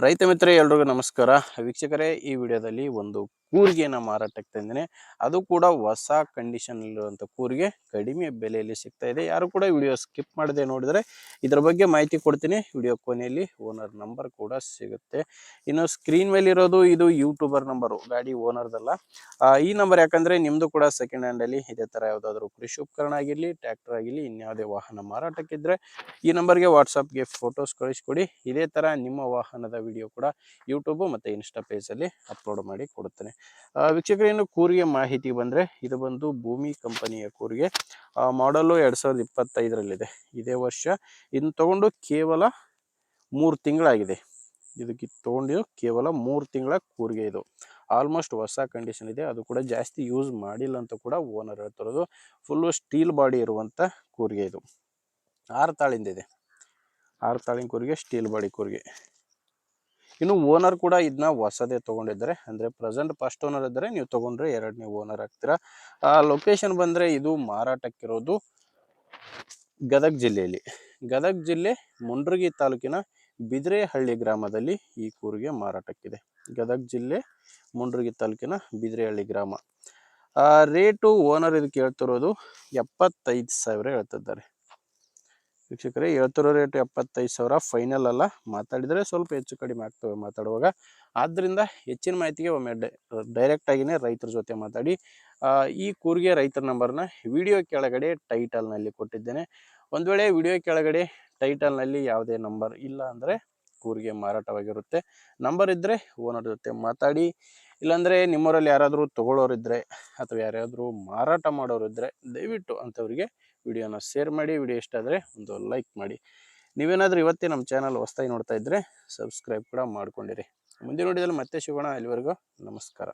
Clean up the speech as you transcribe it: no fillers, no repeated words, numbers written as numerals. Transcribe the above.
ರೈತ ಮಿತ್ರ ಎಲ್ರಿಗೂ ನಮಸ್ಕಾರ ವೀಕ್ಷಕರೇ. ಈ ವಿಡಿಯೋದಲ್ಲಿ ಒಂದು ಕೂರಿಗೆನ ಮಾರಾಟಕ್ಕೆ ತಂದಿನಿ. ಅದು ಕೂಡ ಹೊಸ ಕಂಡೀಷನ್ ಇರುವಂಥ ಕೂರಿಗೆ ಕಡಿಮೆ ಬೆಲೆಯಲ್ಲಿ ಸಿಗ್ತಾ ಇದೆ. ಯಾರು ಕೂಡ ವಿಡಿಯೋ ಸ್ಕಿಪ್ ಮಾಡದೆ ನೋಡಿದರೆ ಇದರ ಬಗ್ಗೆ ಮಾಹಿತಿ ಕೊಡ್ತೀನಿ. ವಿಡಿಯೋ ಕೊನೆಯಲ್ಲಿ ಓನರ್ ನಂಬರ್ ಕೂಡ ಸಿಗುತ್ತೆ. ಇನ್ನು ಸ್ಕ್ರೀನ್ ಮೇಲೆ ಇರೋದು ಇದು ಯೂಟ್ಯೂಬರ್ ನಂಬರು, ಗಾಡಿ ಓನರ್ದಲ್ಲ. ಈ ನಂಬರ್ ಯಾಕಂದರೆ ನಿಮ್ಮದು ಕೂಡ ಸೆಕೆಂಡ್ ಹ್ಯಾಂಡಲ್ಲಿ ಇದೇ ಥರ ಯಾವುದಾದ್ರೂ ಕೃಷಿ ಉಪಕರಣ ಆಗಿರಲಿ, ಟ್ರ್ಯಾಕ್ಟರ್ ಆಗಿರಲಿ, ಇನ್ಯಾವುದೇ ವಾಹನ ಮಾರಾಟಕ್ಕಿದ್ದರೆ ಈ ನಂಬರ್ಗೆ ವಾಟ್ಸಪ್ಗೆ ಫೋಟೋಸ್ ಕಳಿಸ್ಕೊಡಿ. ಇದೇ ಥರ ನಿಮ್ಮ ವಾಹನದ ವಿಡಿಯೋ ಕೂಡ ಯೂಟ್ಯೂಬ್ ಮತ್ತು ಇನ್ಸ್ಟಾ ಪೇಜಲ್ಲಿ ಅಪ್ಲೋಡ್ ಮಾಡಿ ಕೊಡುತ್ತೇನೆ. ವೀಕ್ಷಕರು, ಇನ್ನು ಕೂರಿಗೆ ಮಾಹಿತಿ ಬಂದರೆ ಇದು ಬಂದು ಭೂಮಿ ಕಂಪನಿಯ ಕೂರಿಗೆ. ಮಾಡಲು 2025ರಲ್ಲಿದೆ. ಇದೇ ವರ್ಷ ಇದನ್ನು ತಗೊಂಡು ಕೇವಲ 3 ತಿಂಗಳಾಗಿದೆ. ಇದಕ್ಕೆ ತೊಗೊಂಡು ಕೇವಲ 3 ತಿಂಗಳ ಕೂರಿಗೆ. ಇದು ಆಲ್ಮೋಸ್ಟ್ ಹೊಸ ಕಂಡೀಷನ್ ಇದೆ. ಅದು ಕೂಡ ಜಾಸ್ತಿ ಯೂಸ್ ಮಾಡಿಲ್ಲ ಅಂತ ಕೂಡ ಓನರ್ ಹೇಳ್ತಿರೋದು. ಫುಲ್ಲು ಸ್ಟೀಲ್ ಬಾಡಿ ಇರುವಂಥ ಕೂರಿಗೆ. ಇದು 6 ತಾಳಿಂದ ಇದೆ. 6 ತಾಳಿನ ಕೂರಿಗೆ, ಸ್ಟೀಲ್ ಬಾಡಿ ಕೂರಿಗೆ. ಇನ್ನು ಓನರ್ ಕೂಡ ಇದನ್ನ ಹೊಸದೇ ತೊಗೊಂಡಿದ್ದಾರೆ. ಅಂದರೆ ಪ್ರೆಸೆಂಟ್ ಫಸ್ಟ್ ಓನರ್ ಇದ್ದರೆ, ನೀವು ತೊಗೊಂಡ್ರೆ 2ನೇ ಓನರ್ ಆಗ್ತೀರಾ. ಲೊಕೇಶನ್ ಬಂದರೆ ಇದು ಮಾರಾಟಕ್ಕಿರೋದು ಗದಗ ಜಿಲ್ಲೆಯಲ್ಲಿ. ಗದಗ ಜಿಲ್ಲೆ ಮುಂಡ್ರಗಿ ತಾಲೂಕಿನ ಬಿದ್ರೆಹಳ್ಳಿ ಗ್ರಾಮದಲ್ಲಿ ಈ ಕೂರಿಗೆ ಮಾರಾಟಕ್ಕಿದೆ. ಗದಗ ಜಿಲ್ಲೆ ಮುಂಡ್ರಗಿ ತಾಲೂಕಿನ ಬಿದ್ರೆಹಳ್ಳಿ ಗ್ರಾಮ. ರೇಟು ಓನರ್ ಇದಕ್ಕೆ ಹೇಳ್ತಿರೋದು 75,000 ಹೇಳ್ತಿದ್ದಾರೆ. ವೀಕ್ಷಕರೇ, ಹೇಳ್ತಿರೋ ರೇಟು 75,000 ಫೈನಲ್ ಅಲ್ಲ. ಮಾತಾಡಿದರೆ ಸ್ವಲ್ಪ ಹೆಚ್ಚು ಕಡಿಮೆ ಆಗ್ತವೆ ಮಾತಾಡುವಾಗ. ಆದ್ದರಿಂದ ಹೆಚ್ಚಿನ ಮಾಹಿತಿಗೆ ಒಮ್ಮೆ ಡೈರೆಕ್ಟಾಗಿಯೇ ರೈತರ ಜೊತೆ ಮಾತಾಡಿ. ಈ ಕೂರಿಗೆ ರೈತರ ನಂಬರ್ನ ವಿಡಿಯೋ ಕೆಳಗಡೆ ಟೈಟಲ್ನಲ್ಲಿ ಕೊಟ್ಟಿದ್ದೇನೆ. ಒಂದು ವೇಳೆ ವಿಡಿಯೋ ಕೆಳಗಡೆ ಟೈಟಲ್ನಲ್ಲಿ ಯಾವುದೇ ನಂಬರ್ ಇಲ್ಲ ಅಂದರೆ ಕೂರಿಗೆ ಮಾರಾಟವಾಗಿರುತ್ತೆ. ನಂಬರ್ ಇದ್ದರೆ ಓನರ್ ಜೊತೆ ಮಾತಾಡಿ. ಇಲ್ಲಾಂದರೆ ನಿಮ್ಮವರಲ್ಲಿ ಯಾರಾದರೂ ತೊಗೊಳ್ಳೋರಿದ್ದರೆ ಅಥವಾ ಯಾರಾದರೂ ಮಾರಾಟ ಮಾಡೋರಿದ್ದರೆ ದಯವಿಟ್ಟು ಅಂಥವರಿಗೆ ವಿಡಿಯೋನ ಶೇರ್ ಮಾಡಿ. ವಿಡಿಯೋ ಇಷ್ಟ ಆದರೆ ಒಂದು ಲೈಕ್ ಮಾಡಿ. ನೀವೇನಾದರೂ ಇವತ್ತೇ ನಮ್ಮ ಚಾನಲ್ ಹೊಸದಾಗಿ ನೋಡ್ತಾ ಇದ್ದರೆ ಸಬ್ಸ್ಕ್ರೈಬ್ ಕೂಡ ಮಾಡ್ಕೊಂಡಿರಿ. ಮುಂದಿನ ವಿಡಿಯೋದಲ್ಲಿ ಮತ್ತೆ ಸಿಗೋಣ. ಅಲ್ಲಿವರೆಗೂ ನಮಸ್ಕಾರ.